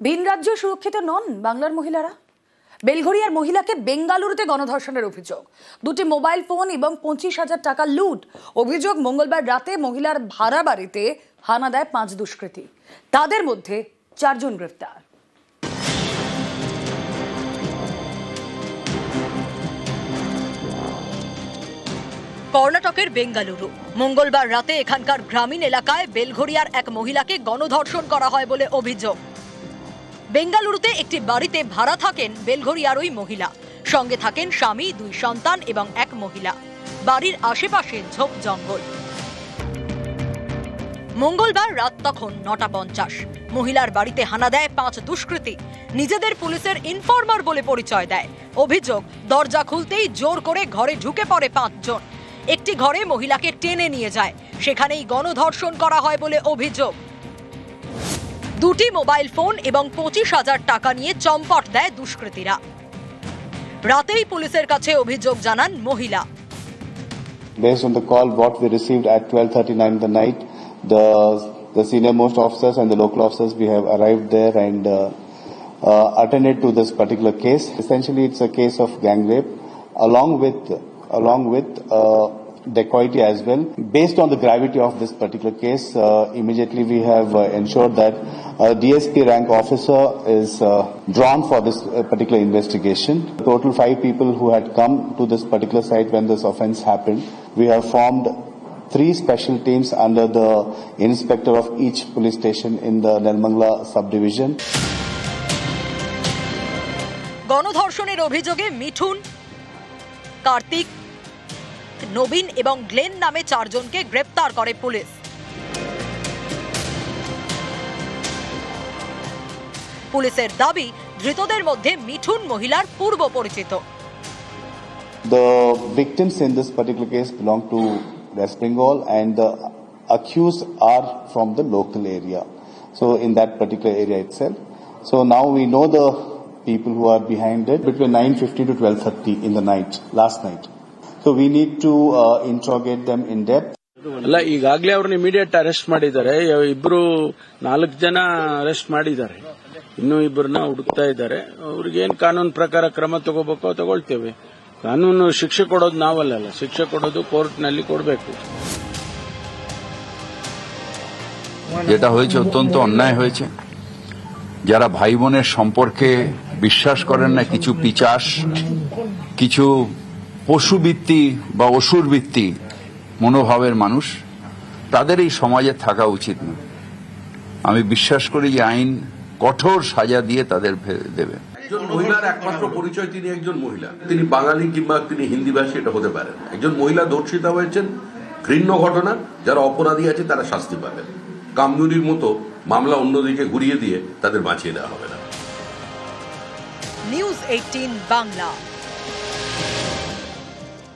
ভিন রাজ্যে সুরক্ষিত নন বাংলার মহিলারা। বেলঘরিয়ার মহিলাকে বেঙ্গালুরুতে গণধর্ষণের অভিযোগ, দুটি মোবাইল ফোন এবং 25,000 টাকা লুট। অভিযোগ, মঙ্গলবার রাতে মহিলার ভাড়া বাড়িতে হানা দেয় 5 দুষ্কৃতী, তাদের মধ্যে 4 জন গ্রেফতার। কর্ণাটকের বেঙ্গালুরু মঙ্গলবার রাতে এখানকার গ্রামীণ এলাকায় বেলঘরিয়ার এক মহিলাকে গণধর্ষণ করা হয় বলে অভিযোগ। বেঙ্গালুরুতে একটি বাড়িতে ভাড়া থাকেন বেলঘরিয়ার ওই মহিলা, সঙ্গে থাকেন স্বামী, 2 সন্তান এবং এক মহিলা। বাড়ির আশেপাশে ঝোপ জঙ্গল। মঙ্গলবার রাত তখন 9:50। মহিলার বাড়িতে হানা দেয় 5 দুষ্কৃতী। নিজেদের পুলিশের ইনফরমার বলে পরিচয় দেয়। অভিযোগ, দরজা খুলতেই জোর করে ঘরে ঢুকে পড়ে 5 জন। একটি ঘরে মহিলাকে টেনে নিয়ে যায়, সেখানেই গণধর্ষণ করা হয় বলে অভিযোগ। দুটি মোবাইল ফোন এবং 25,000 টাকা নিয়ে চম্পট দেয় দুষ্কৃতীরা। রাতেই পুলিশের কাছে অভিযোগ জানান মহিলা। Based on the call what we received at 12:39 in the night, the senior most officers and the local officers, we have arrived there and attended to this particular case. Essentially, it's a case of gang rape along with dacoity as well. Based on the gravity of this particular case, immediately we have ensured that a DSP rank officer is drawn for this particular investigation. Total 5 people who had come to this particular site when this offence happened. We have formed 3 special teams under the inspector of each police station in the Nirmangala subdivision. গণধর্ষণের অভিযোগে মিঠুন, কার্তিক, নবীন এবং Glenn নামে 4 জনকে গ্রেপ্তার করে police. পুলিশের দাবি, ধৃতদের মধ্যে মিঠুন মহিলার পূর্ব পরিচিত। The victims in this particular case belong to West Bengal and the accused are from the local area. So in that particular area itself. So now we know the people who are behind it between 9:50 to 12:30 in the night, last night. So we need to interrogate them in depth. ಅಲ್ಲ, ಈಗಾಗಲೇ ಅವ್ರನ್ನ immediate arrest ಮಾಡಿದ್ದಾರೆ. 4 ಜನ arrest ಮಾಡಿದ್ದಾರೆ, ಇನ್ನೂ 2 ಹುಡುಕ್ತಾ ಇದ್ದಾರೆ. ಅವ್ರಿಗೇನ್ ಕಾನೂನು ಪ್ರಕಾರ ಕ್ರಮ ತಗೋಬೇಕೋ ತಗೊಳ್ತೇವೆ. ಕಾನೂನು ಶಿಕ್ಷೆ ಕೊಡೋದು ನಾವಲ್ಲ, ಶಿಕ್ಷೆ ಕೊಡೋದು ಕೋರ್ಟ್ ನಲ್ಲಿ ಕೊಡಬೇಕು। যেটা হয়েছে অত্যন্ত অন্যায় হয়েছে। যারা ভাই বোনের সম্পর্কে বিশ্বাস করেন না, কিছু পিচাস, কিছু পশুবৃত্তি বা অসুরবৃত্তি মনোভাবের মানুষ, তাদের এই সমাজে থাকা উচিত না। আমি বিশ্বাস করি যে আইন কঠোর সাজা দিয়ে তাদের দেবে। একজন মহিলার একমাত্র পরিচয় তিনি একজন মহিলা, তিনি বাঙালি কিংবা তিনি হিন্দিভাষী এটা হতে পারেন। একজন মহিলা ধর্ষিতা হয়েছেন, ঘৃণ্য ঘটনা, যারা অপরাধী আছে তারা শাস্তি পাবেন। কামদুনির মতো মামলা অন্যদিকে ঘুরিয়ে দিয়ে তাদের বাঁচিয়ে দেওয়া হবে না। নিউজ 18 বাংলা।